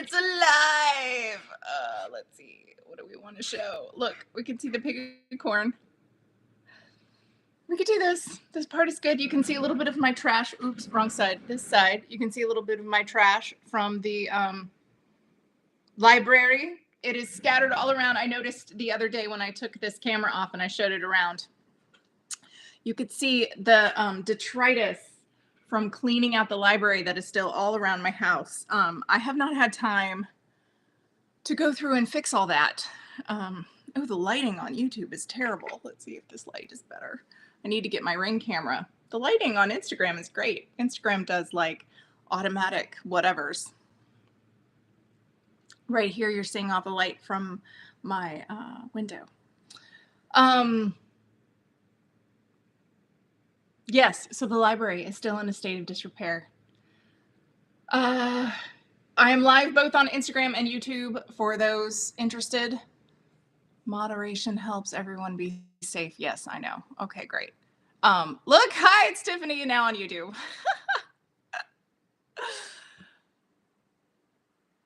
It's alive. Let's see. What do we want to show? Look, we can see the pig corn. We could do this. This part is good. You can see a little bit of my trash. Oops, wrong side. This side. You can see a little bit of my trash from the library. It is scattered all around. I noticed the other day when I took this camera off and I showed it around, you could see the detritus from cleaning out the library that is still all around my house. I have not had time to go through and fix all that. Oh, the lighting on YouTube is terrible. Let's see if this light is better. I need to get my Ring camera. The lighting on Instagram is great. Instagram does like automatic whatevers. Right here, you're seeing all the light from my window. Yes, so the library is still in a state of disrepair. I am live both on Instagram and YouTube for those interested. Moderation helps everyone be safe. Yes, I know. Okay, great. Look, hi, it's Tiffany now on YouTube.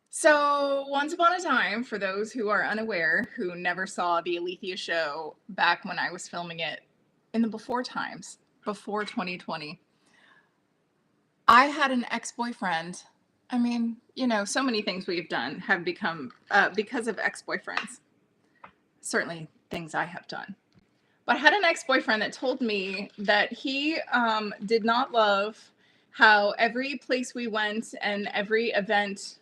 So once upon a time, for those who are unaware, who never saw the Alethea show back when I was filming it in the before times, before 2020, I had an ex-boyfriend. I mean, you know, so many things we've done have become because of ex-boyfriends. Certainly things I have done. But I had an ex-boyfriend that told me that he did not love how every place we went and every event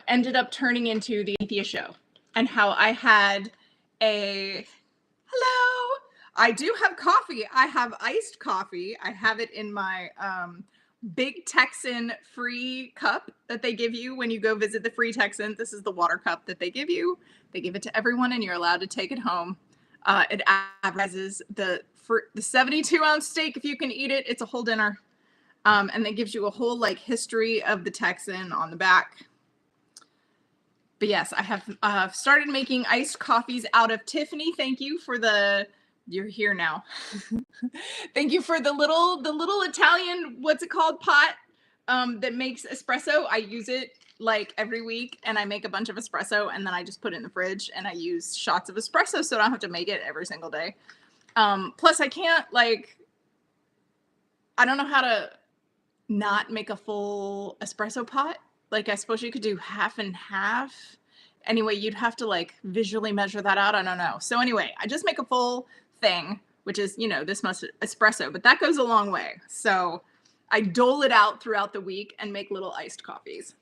ended up turning into the Alethea show, and how I had hello, I do have coffee. I have iced coffee. I have it in my Big Texan free cup that they give you when you go visit the Free Texan. This is the water cup that they give you. They give it to everyone and you're allowed to take it home. It advertises the 72-ounce steak if you can eat it. It's a whole dinner. And it gives you a whole like history of the Texan on the back. But yes, I have started making iced coffees out of Tiffany. Thank you for you're here now. Thank you for the little Italian, what's it called, pot that makes espresso. I use it like every week and I make a bunch of espresso and then I just put it in the fridge and I use shots of espresso so I don't have to make it every single day. Plus I can't I don't know how to not make a full espresso pot. Like, I suppose you could do half and half. Anyway, you'd have to like visually measure that out. I don't know. So anyway, I just make a full thing, which is, you know, this much espresso, but that goes a long way. So I dole it out throughout the week and make little iced coffees.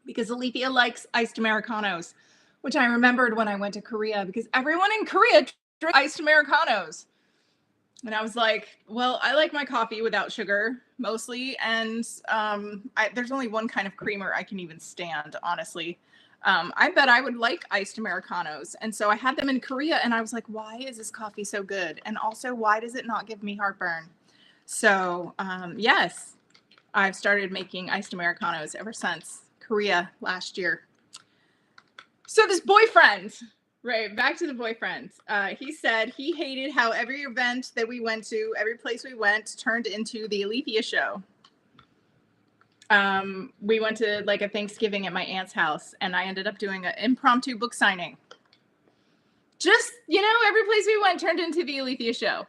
Because Alethea likes iced Americanos, which I remembered when I went to Korea, because everyone in Korea drinks iced Americanos. And I was like, well, I like my coffee without sugar mostly. And there's only one kind of creamer I can even stand, honestly. I bet I would like iced Americanos. And so I had them in Korea and I was like, why is this coffee so good? And also, why does it not give me heartburn? So yes, I've started making iced Americanos ever since Korea last year. So this boyfriend... Right, back to the boyfriend. He said he hated how every event that we went to, every place we went, turned into the Alethea show. We went to like a Thanksgiving at my aunt's house, and I ended up doing an impromptu book signing. Just, you know, every place we went turned into the Alethea show.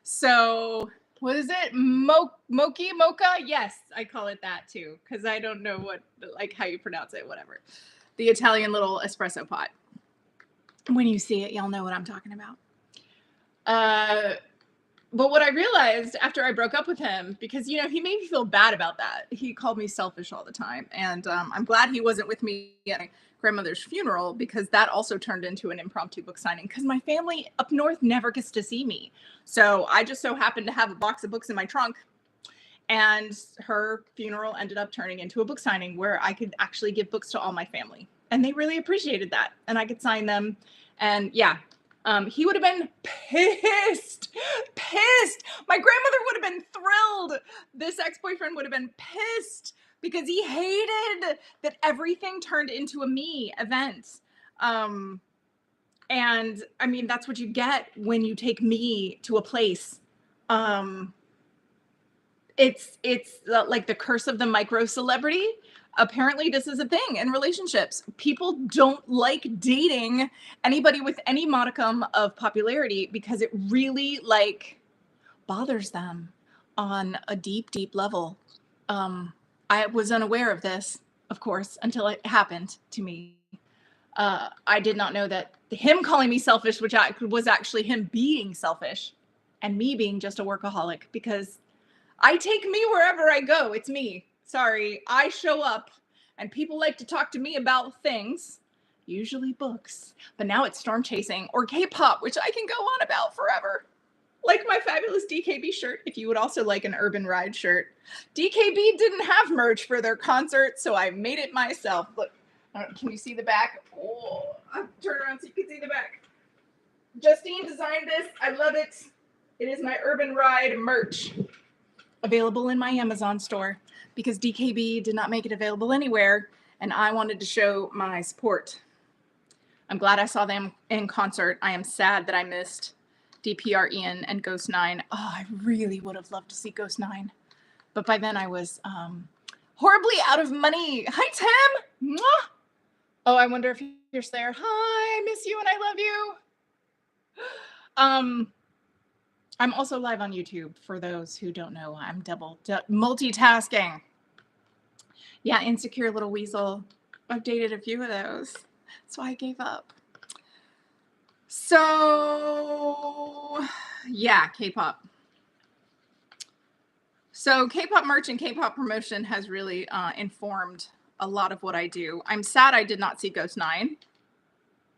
So, what is it? Mocha? Yes, I call it that too, because I don't know how you pronounce it, whatever. The Italian little espresso pot. When you see it, y'all know what I'm talking about. But what I realized after I broke up with him, because, you know, he made me feel bad about that. He called me selfish all the time. And I'm glad he wasn't with me at my grandmother's funeral, because that also turned into an impromptu book signing, because my family up north never gets to see me. So I just so happened to have a box of books in my trunk. And her funeral ended up turning into a book signing where I could actually give books to all my family. And they really appreciated that. And I could sign them. And yeah, he would have been pissed. My grandmother would have been thrilled. This ex-boyfriend would have been pissed because he hated that everything turned into a me event. And I mean, that's what you get when you take me to a place. It's like the curse of the micro celebrity. apparently this is a thing in relationships. People don't like dating anybody with any modicum of popularity because it really like bothers them on a deep, deep level. I was unaware of this, of course, until it happened to me. I did not know that him calling me selfish, which was actually him being selfish and me being just a workaholic, because I take me wherever I go. It's me. Sorry. I show up and people like to talk to me about things, usually books, but now it's storm chasing or K-pop, which I can go on about forever. Like my fabulous DKB shirt, if you would also like an Urban Ride shirt. DKB didn't have merch for their concert, so I made it myself. Look, can you see the back? Oh, I'll turn around so you can see the back. Justine designed this. I love it. It is my Urban Ride merch. Available in my Amazon store because DKB did not make it available anywhere, and I wanted to show my support. I'm glad I saw them in concert. I am sad that I missed DPR Ian and Ghost 9. Oh, I really would have loved to see Ghost 9. But by then I was horribly out of money. Hi, Tim. Mwah! Oh, I wonder if you're there. Hi, I miss you and I love you. I'm also live on YouTube for those who don't know. I'm multitasking. Yeah, Insecure Little Weasel. I've dated a few of those. So I gave up. So, yeah, K-pop. So K-pop merch and K-pop promotion has really informed a lot of what I do. I'm sad I did not see Ghost 9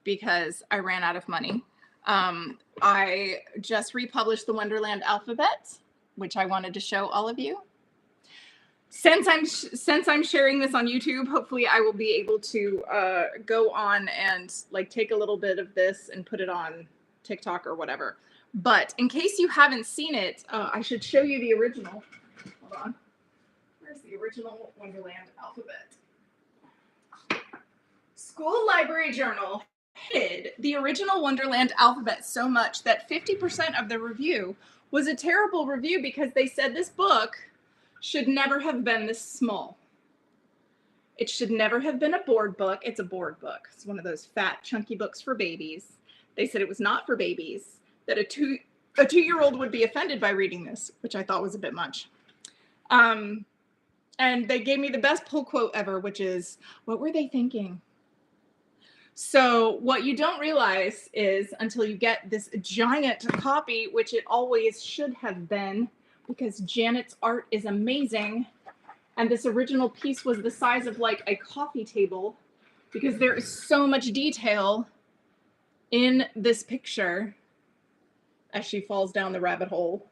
because I ran out of money. I just republished the Wonderland alphabet, which I wanted to show all of you. Since I'm sharing this on YouTube, hopefully I will be able to go on and like take a little bit of this and put it on TikTok or whatever. But in case you haven't seen it, I should show you the original. Hold on. Where's the original Wonderland alphabet? School Library Journal hated the original Wonderland alphabet so much that 50% of the review was a terrible review because they said this book should never have been this small. It should never have been a board book. It's a board book. It's one of those fat, chunky books for babies. They said it was not for babies, that a two-year-old would be offended by reading this, which I thought was a bit much. And they gave me the best pull quote ever, which is, what were they thinking? So what you don't realize is until you get this giant copy, which it always should have been, because Janet's art is amazing. And this original piece was the size of like a coffee table because there is so much detail in this picture as she falls down the rabbit hole.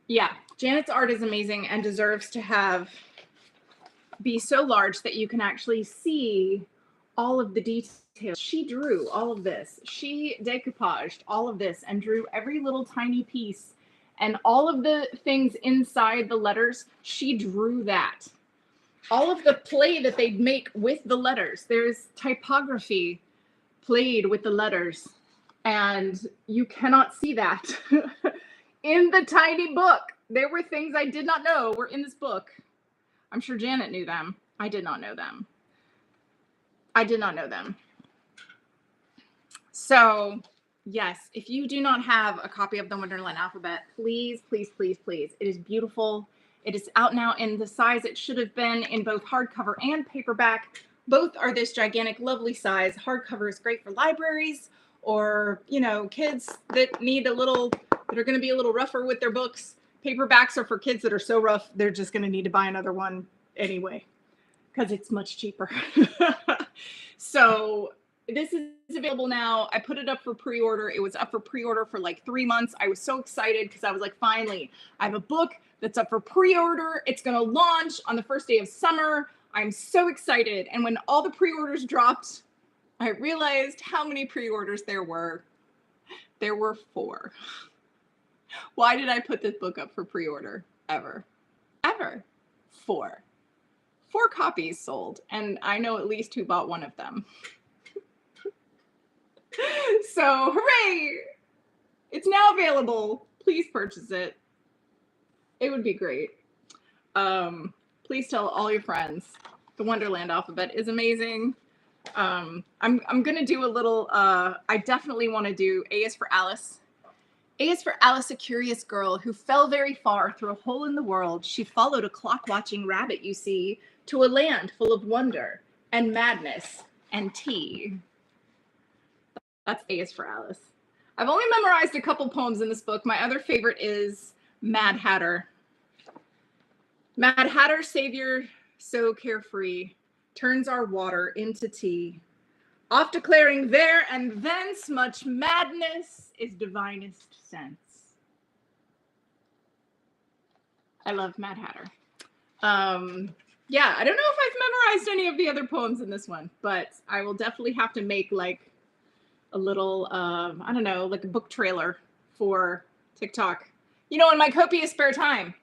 Yeah, Janet's art is amazing and deserves to be so large that you can actually see all of the details. She drew all of this. She decoupaged all of this and drew every little tiny piece. And all of the things inside the letters, she drew that. All of the play that they'd make with the letters. There's typography played with the letters. And you cannot see that in the tiny book. There were things I did not know were in this book. I'm sure Janet knew them. I did not know them. I did not know them. So, yes, if you do not have a copy of the Wonderland alphabet, please, please, please, please. It is beautiful. It is out now in the size it should have been in both hardcover and paperback. Both are this gigantic, lovely size. Hardcover is great for libraries or, you know, kids that need that are going to be a little rougher with their books. Paperbacks are for kids that are so rough, they're just going to need to buy another one anyway, because it's much cheaper. So this is available now. I put it up for pre-order. It was up for pre-order for like 3 months. I was so excited because I was like, finally, I have a book that's up for pre-order. It's going to launch on the first day of summer. I'm so excited. And when all the pre-orders dropped, I realized how many pre-orders there were. There were 4. Why did I put this book up for pre-order? Ever. 4. 4 copies sold, and I know at least who bought one of them. So, hooray! It's now available. Please purchase it. It would be great. Please tell all your friends. The Wonderland alphabet is amazing. I'm gonna do a little. I definitely want to do A is for Alice. A is for Alice, a curious girl who fell very far through a hole in the world. She followed a clock-watching rabbit, you see, to a land full of wonder and madness and tea. That's A is for Alice. I've only memorized a couple poems in this book. My other favorite is Mad Hatter. Mad Hatter, savior so carefree, turns our water into tea. Oft declaring there and thence much madness is divinest sense. I love Mad Hatter. Yeah, I don't know if I've memorized any of the other poems in this one, but I will definitely have to make like a little, I don't know, like a book trailer for TikTok. You know, in my copious spare time.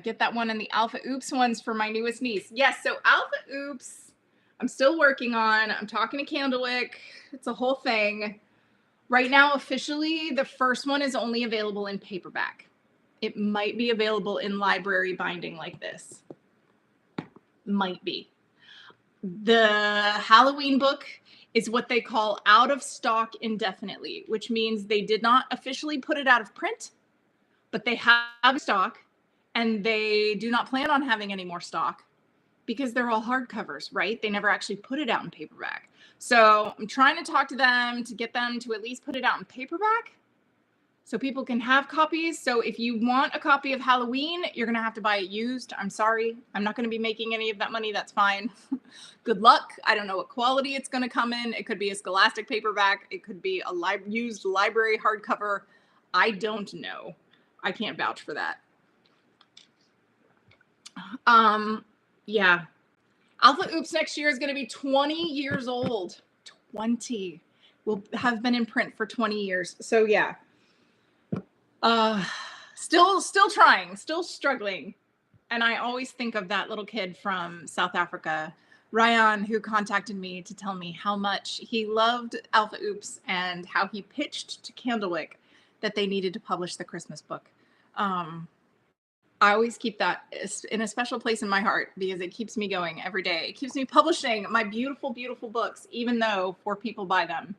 Get that one and the Alpha Oops ones for my newest niece. Yes, so Alpha Oops, I'm still working on. I'm talking to Candlewick. It's a whole thing. Right now, officially, the first one is only available in paperback. It might be available in library binding like this. Might be. The Halloween book is what they call out of stock indefinitely, which means they did not officially put it out of print, but they have stock, and they do not plan on having any more stock because they're all hardcovers, right? They never actually put it out in paperback. So I'm trying to talk to them to get them to at least put it out in paperback so people can have copies. So if you want a copy of Halloween, you're going to have to buy it used. I'm sorry. I'm not going to be making any of that money. That's fine. Good luck. I don't know what quality it's going to come in. It could be a Scholastic paperback. It could be a used library hardcover. I don't know. I can't vouch for that. Yeah. Alpha Oops next year is going to be 20 years old. 20. Will have been in print for 20 years. So yeah. Still trying, still struggling. And I always think of that little kid from South Africa, Ryan, who contacted me to tell me how much he loved Alpha Oops and how he pitched to Candlewick that they needed to publish the Christmas book. I always keep that in a special place in my heart because it keeps me going every day. It keeps me publishing my beautiful, beautiful books, even though 4 people buy them.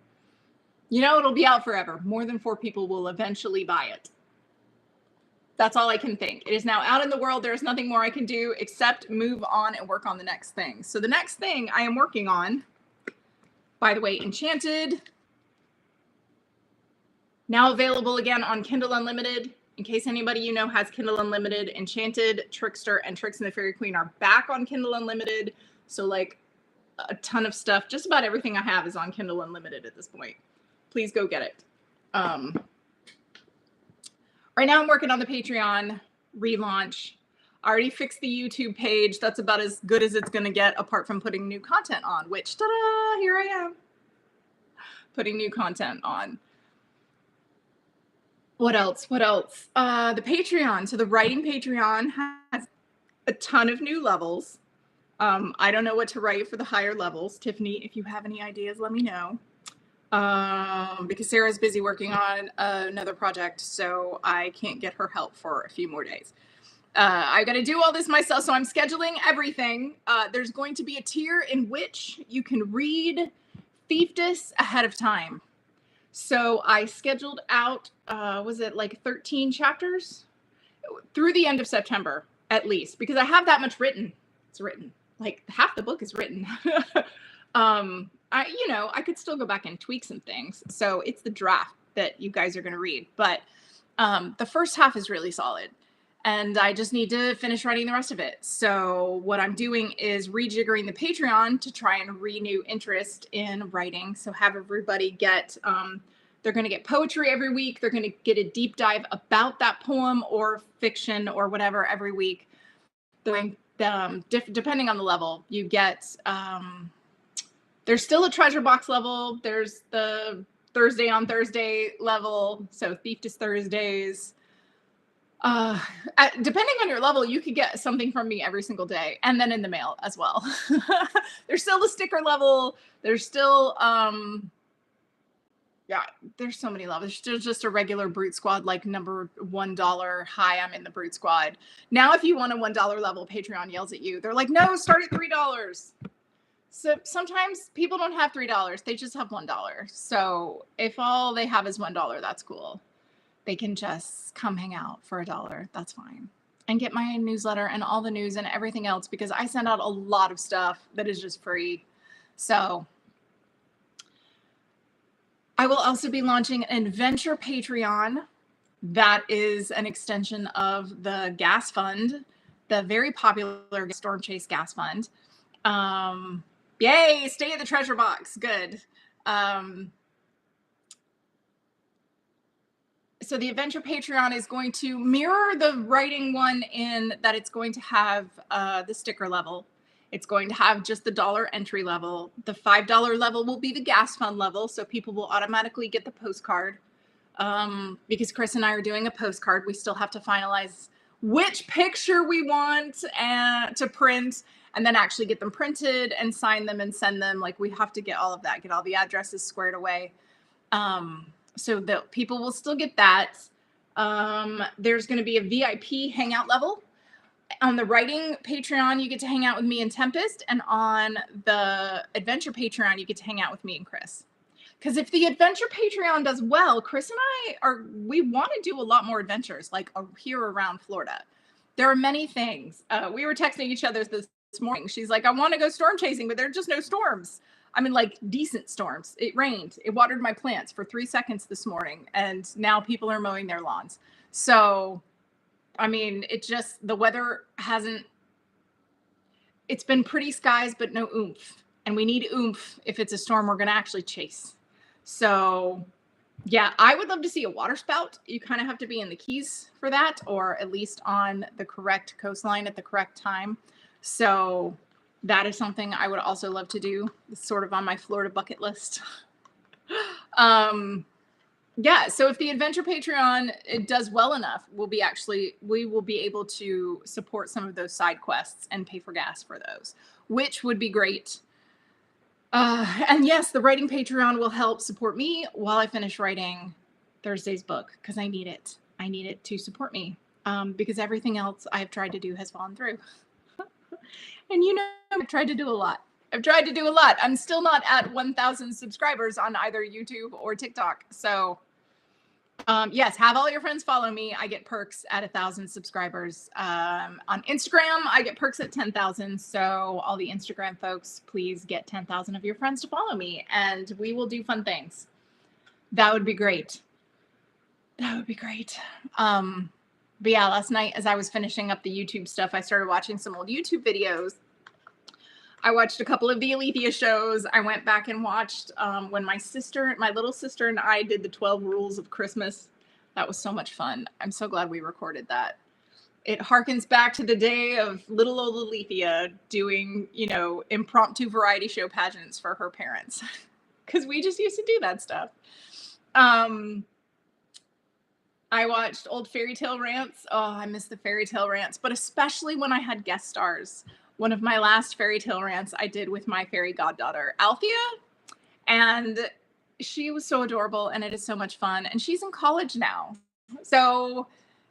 You know, it'll be out forever. More than 4 people will eventually buy it. That's all I can think. It is now out in the world. There's nothing more I can do except move on and work on the next thing. So the next thing I am working on, by the way, Enchanted, now available again on Kindle Unlimited. In case anybody you know has Kindle Unlimited, Enchanted, Trickster, and Trix and the Fairy Queen are back on Kindle Unlimited. So like a ton of stuff, just about everything I have is on Kindle Unlimited at this point. Please go get it. Right now I'm working on the Patreon relaunch. I already fixed the YouTube page. That's about as good as it's going to get apart from putting new content on, which, ta-da, here I am. Putting new content on. What else? What else? The Patreon. So the writing Patreon has a ton of new levels. I don't know what to write for the higher levels. Tiffany, if you have any ideas, let me know. Because Sarah's busy working on another project, so I can't get her help for a few more days. I got to do all this myself, so I'm scheduling everything. There's going to be a tier in which you can read Thieftess ahead of time. So I scheduled out, was it like 13 chapters? Through the end of September, at least, because I have that much written. It's written. Like, half the book is written. I could still go back and tweak some things. So it's the draft that you guys are going to read. But the first half is really solid. And I just need to finish writing the rest of it. So what I'm doing is rejiggering the Patreon to try and renew interest in writing. So have everybody get, they're going to get poetry every week. They're going to get a deep dive about that poem or fiction or whatever every week. Depending on the level, you get, there's still a treasure box level. There's the Thursday on Thursday level. So Thieftess Thursdays. Depending on your level, you could get something from me every single day and then in the mail as well. There's still the sticker level. There's still, Yeah, there's so many levels. There's just a regular Brute Squad, like number $1. Hi, I'm in the Brute Squad. Now, if you want a $1 level, Patreon yells at you. They're like, no, start at $3. So sometimes people don't have $3. They just have $1. So if all they have is $1, that's cool. They can just come hang out for $1. That's fine. And get my newsletter and all the news and everything else, because I send out a lot of stuff that is just free. So I will also be launching an adventure Patreon. That is an extension of the gas fund, the very popular Storm Chase gas fund. Yay, stay in the treasure box. Good. So the adventure Patreon is going to mirror the writing one in that it's going to have the sticker level. It's going to have just the dollar entry level. The $5 level will be the gas fund level, so people will automatically get the postcard. Because Chris and I are doing a postcard, we still have to finalize which picture we want to print, and then actually get them printed and sign them and send them. Like, we have to get all of that, get all the addresses squared away. So the people will still get that. There's going to be a VIP hangout level. On the writing Patreon, you get to hang out with me and Tempest, and on the adventure Patreon, you get to hang out with me and Chris. Because if the adventure Patreon does well, Chris and we want to do a lot more adventures, like here around Florida. There are many things. We were texting each other this morning. She's like, I want to go storm chasing, but there are just no storms. I mean, like, decent storms. It rained. It watered my plants for 3 seconds this morning, and now people are mowing their lawns. So, I mean, the weather it's been pretty skies, but no oomph. And we need oomph if it's a storm we're going to actually chase. So, yeah, I would love to see a water spout. You kind of have to be in the Keys for that, or at least on the correct coastline at the correct time. So that is something I would also love to do. It's sort of on my Florida bucket list. Yeah, so if the adventure Patreon it does well enough, we will be able to support some of those side quests and pay for gas for those, which would be great. And yes, the writing Patreon will help support me while I finish writing Thursday's book, because I need it. I need it to support me, because everything else I've tried to do has fallen through. And I've tried to do a lot. I'm still not at 1,000 subscribers on either YouTube or TikTok. So, yes, have all your friends follow me. I get perks at 1,000 subscribers. On Instagram, I get perks at 10,000. So all the Instagram folks, please get 10,000 of your friends to follow me, and we will do fun things. That would be great. But yeah, last night as I was finishing up the YouTube stuff, I started watching some old YouTube videos. I watched a couple of the Alethea shows. I went back and watched when my little sister and I did the 12 Rules of Christmas. That was so much fun. I'm so glad we recorded that. It harkens back to the day of little old Alethea doing, impromptu variety show pageants for her parents. Because we just used to do that stuff. I watched old fairy tale rants. Oh, I miss the fairy tale rants, but especially when I had guest stars. One of my last fairy tale rants I did with my fairy goddaughter, Alethea, and she was so adorable, and it is so much fun. And she's in college now. So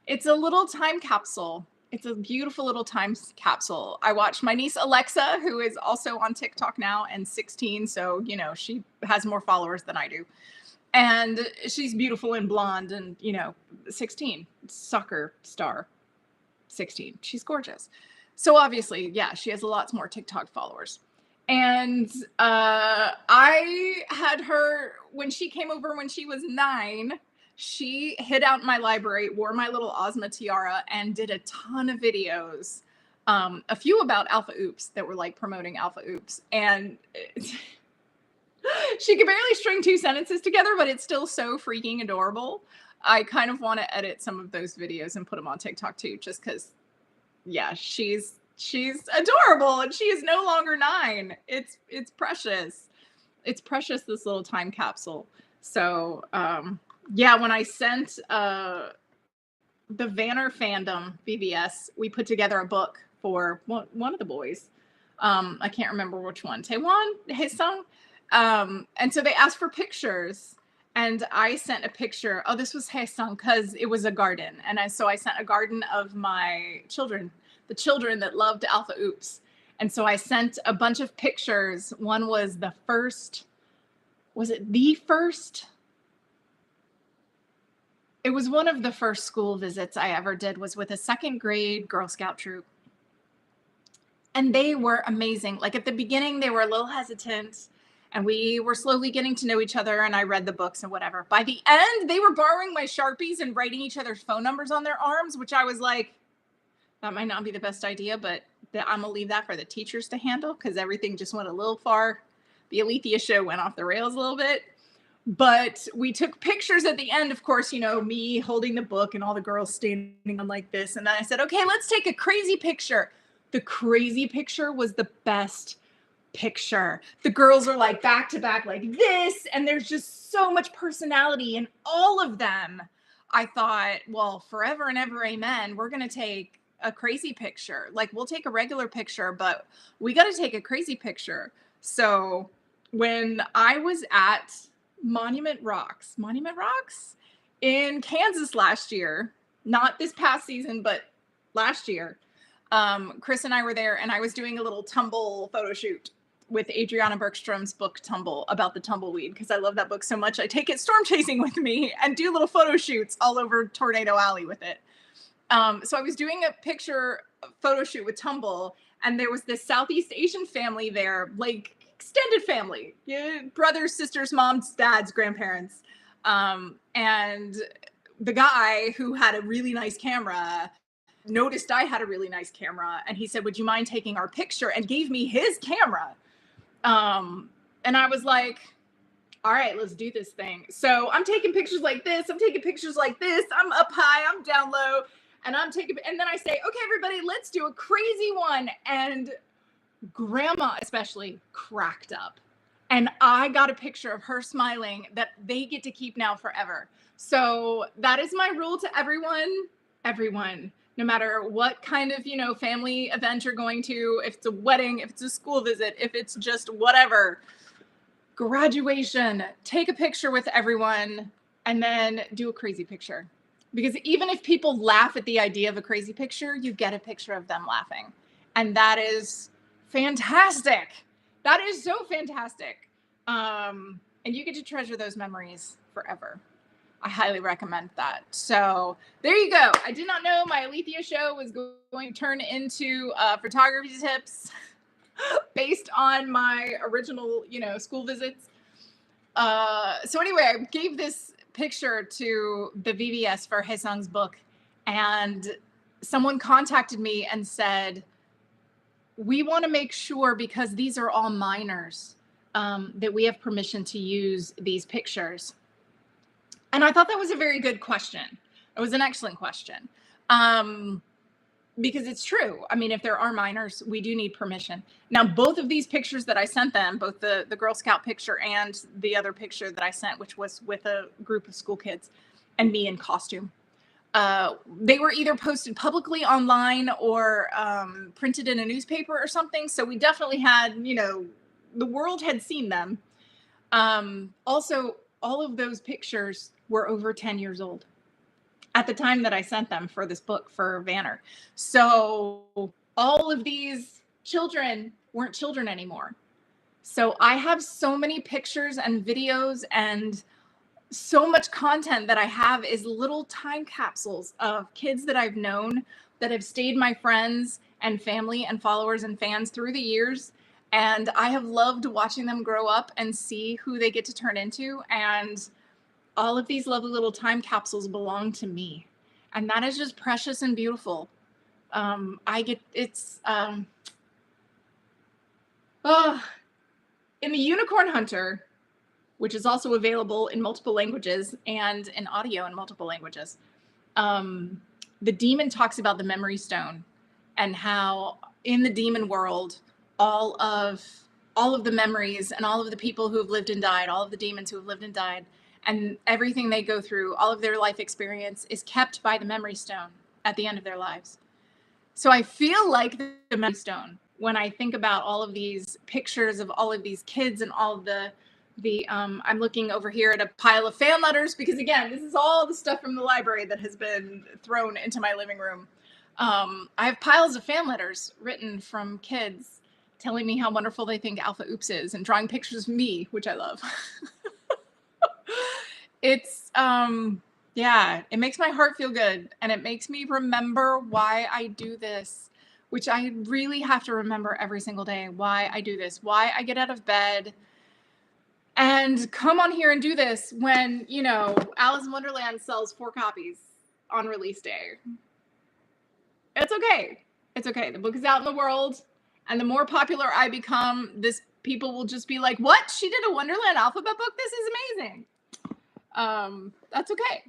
it's a little time capsule. It's a beautiful little time capsule. I watched my niece Alexa, who is also on TikTok now and 16. So, she has more followers than I do. And she's beautiful and blonde and, 16, soccer star, 16. She's gorgeous. So obviously, yeah, she has lots more TikTok followers. And I had her, when she came over when she was 9, she hid out in my library, wore my little Ozma tiara, and did a ton of videos. A few about Alpha Oops that were like promoting Alpha Oops. And she could barely string 2 sentences together, but it's still so freaking adorable. I kind of want to edit some of those videos and put them on TikTok too, just because, yeah, she's adorable, and she is no longer 9. It's precious. It's precious, this little time capsule. So, yeah, when I sent the Vanner fandom BBS, we put together a book for one of the boys. I can't remember which one. Taewon, Haesung. And so they asked for pictures, And I sent a picture. Oh, this was Haesung because it was a garden. And I sent a garden of my children, the children that loved Alpha Oops. And so I sent a bunch of pictures. One was the first, was it the first? It was one of the first school visits I ever did, was with a second grade Girl Scout troop. And they were amazing. Like at the beginning, they were a little hesitant and we were slowly getting to know each other and I read the books and whatever. By the end, they were borrowing my Sharpies and writing each other's phone numbers on their arms, which I was like, that might not be the best idea, but I'm gonna leave that for the teachers to handle because everything just went a little far. The Alethea show went off the rails a little bit. But we took pictures at the end, of course, you know, me holding the book and all the girls standing on like this. And then I said, okay, let's take a crazy picture. The crazy picture was the best picture. The girls are like back to back like this, and there's just so much personality in all of them. I thought, well, forever and ever, amen. We're going to take a crazy picture. Like we'll take a regular picture, but we got to take a crazy picture. So when I was at Monument Rocks in Kansas last year, not this past season, but last year, Chris and I were there and I was doing a little tumble photo shoot with Adriana Bergstrom's book Tumble, about the tumbleweed, because I love that book so much. I take it storm chasing with me and do little photo shoots all over Tornado Alley with it. So I was doing a photo shoot with Tumble, and there was this Southeast Asian family there, like extended family, yeah, brothers, sisters, moms, dads, grandparents. And the guy who had a really nice camera noticed I had a really nice camera, and he said, would you mind taking our picture, and gave me his camera. And I was like, all right, let's do this thing. So I'm taking pictures like this. I'm taking pictures like this. I'm up high, I'm down low, and and then I say, okay, everybody, let's do a crazy one. And grandma especially cracked up. And I got a picture of her smiling that they get to keep now forever. So that is my rule to everyone, no matter what kind of, you know, family event you're going to, if it's a wedding, if it's a school visit, if it's just whatever, graduation, take a picture with everyone and then do a crazy picture. Because even if people laugh at the idea of a crazy picture, you get a picture of them laughing. And that is fantastic. That is so fantastic. And you get to treasure those memories forever. I highly recommend that. So there you go. I did not know my Alethea show was going to turn into photography tips based on my original, you know, school visits. So anyway, I gave this picture to the VVS for Haesung's book, and someone contacted me and said, we want to make sure, because these are all minors, that we have permission to use these pictures. And I thought that was a very good question. It was an excellent question. Because it's true. I mean, if there are minors, we do need permission. Now, both of these pictures that I sent them, both the Girl Scout picture and the other picture that I sent, which was with a group of school kids and me in costume, they were either posted publicly online or printed in a newspaper or something. So we definitely had, you know, the world had seen them. Also, all of those pictures were over 10 years old at the time that I sent them for this book for Vanner. So all of these children weren't children anymore. So I have so many pictures and videos, and so much content that I have is little time capsules of kids that I've known that have stayed my friends and family and followers and fans through the years. And I have loved watching them grow up and see who they get to turn into. And all of these lovely little time capsules belong to me. And that is just precious and beautiful. In the Unicorn Hunter, which is also available in multiple languages and in audio in multiple languages, the demon talks about the memory stone and how in the demon world, all of the memories and all of the people who have lived and died, all of the demons who have lived and died, and everything they go through, all of their life experience is kept by the memory stone at the end of their lives. So I feel like the memory stone when I think about all of these pictures of all of these kids and all of the I'm looking over here at a pile of fan letters because, again, this is all the stuff from the library that has been thrown into my living room. I have piles of fan letters written from kids telling me how wonderful they think Alpha Oops is and drawing pictures of me, which I love. It's, yeah, it makes my heart feel good, and it makes me remember why I do this, which I really have to remember every single day, why I do this, why I get out of bed and come on here and do this when, Alice in Wonderland sells 4 copies on release day. It's okay. It's okay. The book is out in the world, and the more popular I become, people will just be like, "What? She did a Wonderland alphabet book? This is amazing." That's okay.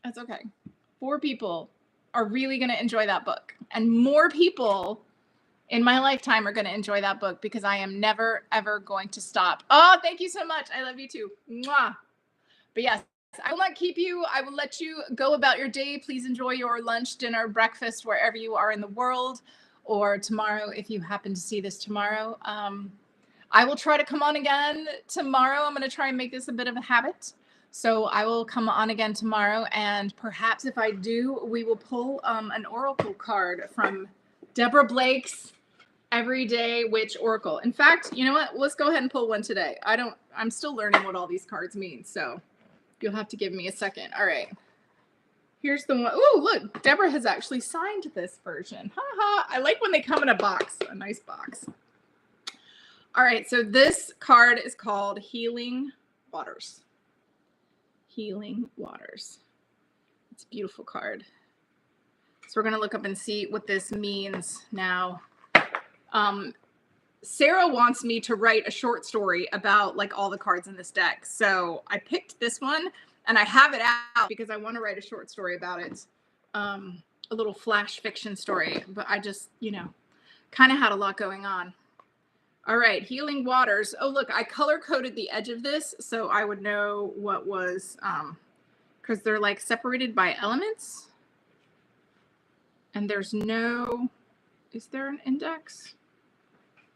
That's okay. 4 people are really going to enjoy that book, and more people in my lifetime are going to enjoy that book because I am never, ever going to stop. Oh, thank you so much. I love you too. Mwah. But yes, I will not keep you. I will let you go about your day. Please enjoy your lunch, dinner, breakfast, wherever you are in the world, or tomorrow if you happen to see this tomorrow. I will try to come on again tomorrow. I'm going to try and make this a bit of a habit. So I will come on again tomorrow, and perhaps if I do, we will pull an oracle card from Deborah Blake's Everyday Witch Oracle. In fact, you know what? Let's go ahead and pull one today. I'm still learning what all these cards mean, so you'll have to give me a second. All right. Here's the one. Oh, look, Deborah has actually signed this version. Haha. I like when they come in a box, a nice box. All right, so this card is called Healing Waters. Healing Waters. It's a beautiful card. So we're going to look up and see what this means now. Sarah wants me to write a short story about like all the cards in this deck. So I picked this one and I have it out because I want to write a short story about it. A little flash fiction story, but I just, kind of had a lot going on. All right, Healing Waters. Oh, look, I color coded the edge of this so I would know what was, because they're like separated by elements. And there's no, is there an index?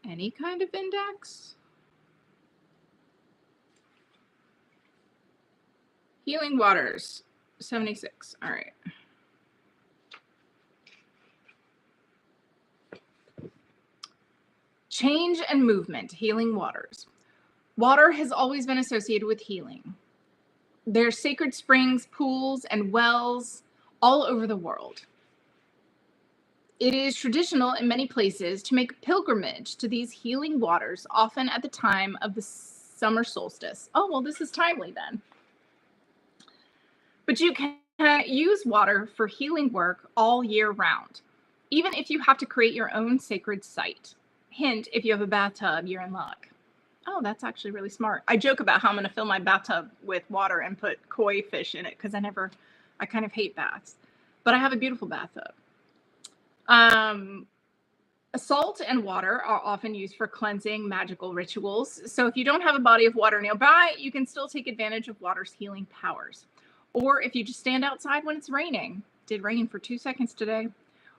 Any kind of index? Healing Waters, 76. All right. Change and movement, Healing Waters. Water has always been associated with healing. There's sacred springs, pools, and wells all over the world. It is traditional in many places to make a pilgrimage to these healing waters, often at the time of the summer solstice. Oh, well, this is timely then. But you can use water for healing work all year round, even if you have to create your own sacred site. Hint, if you have a bathtub, you're in luck. Oh, that's actually really smart. I joke about how I'm going to fill my bathtub with water and put koi fish in it because I kind of hate baths. But I have a beautiful bathtub. Salt and water are often used for cleansing magical rituals. So if you don't have a body of water nearby, you can still take advantage of water's healing powers. Or if you just stand outside when it's raining. It did rain for 2 seconds today.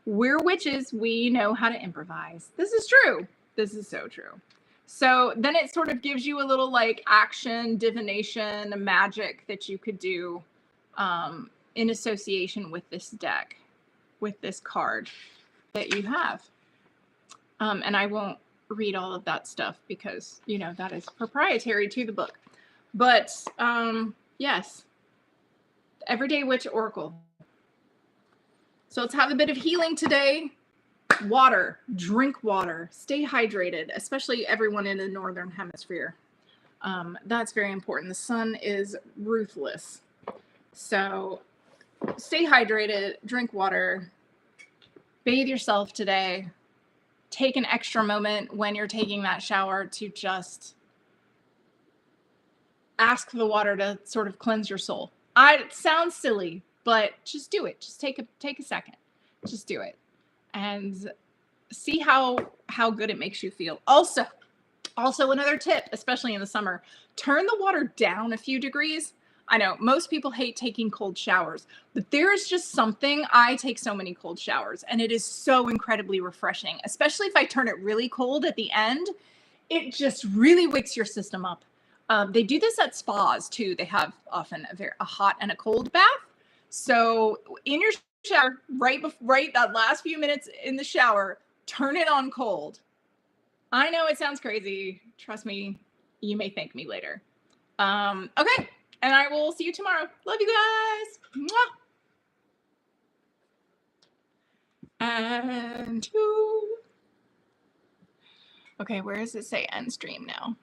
We're witches. We know how to improvise. This is true. This is so true. So then it sort of gives you a little like action, divination, magic that you could do in association with this deck, with this card that you have. And I won't read all of that stuff because, that is proprietary to the book. But yes, Everyday Witch Oracle. So let's have a bit of healing today. Water, drink water, stay hydrated, especially everyone in the Northern Hemisphere. That's very important. The sun is ruthless. So stay hydrated, drink water, bathe yourself today. Take an extra moment when you're taking that shower to just ask the water to sort of cleanse your soul. It sounds silly, but just do it. Just take a second. Just do it. And see how good it makes you feel. Also another tip, especially in the summer, turn the water down a few degrees. I know most people hate taking cold showers, but there is just something. I take so many cold showers and it is so incredibly refreshing, especially if I turn it really cold at the end. It just really wakes your system up. They do this at spas too. They have often a hot and a cold bath. So in your shower, right that last few minutes in the shower, turn it on cold. I know it sounds crazy. Trust me, you may thank me later. Okay, and I will see you tomorrow. Love you guys. Mwah. And two. Okay, where does it say end stream now?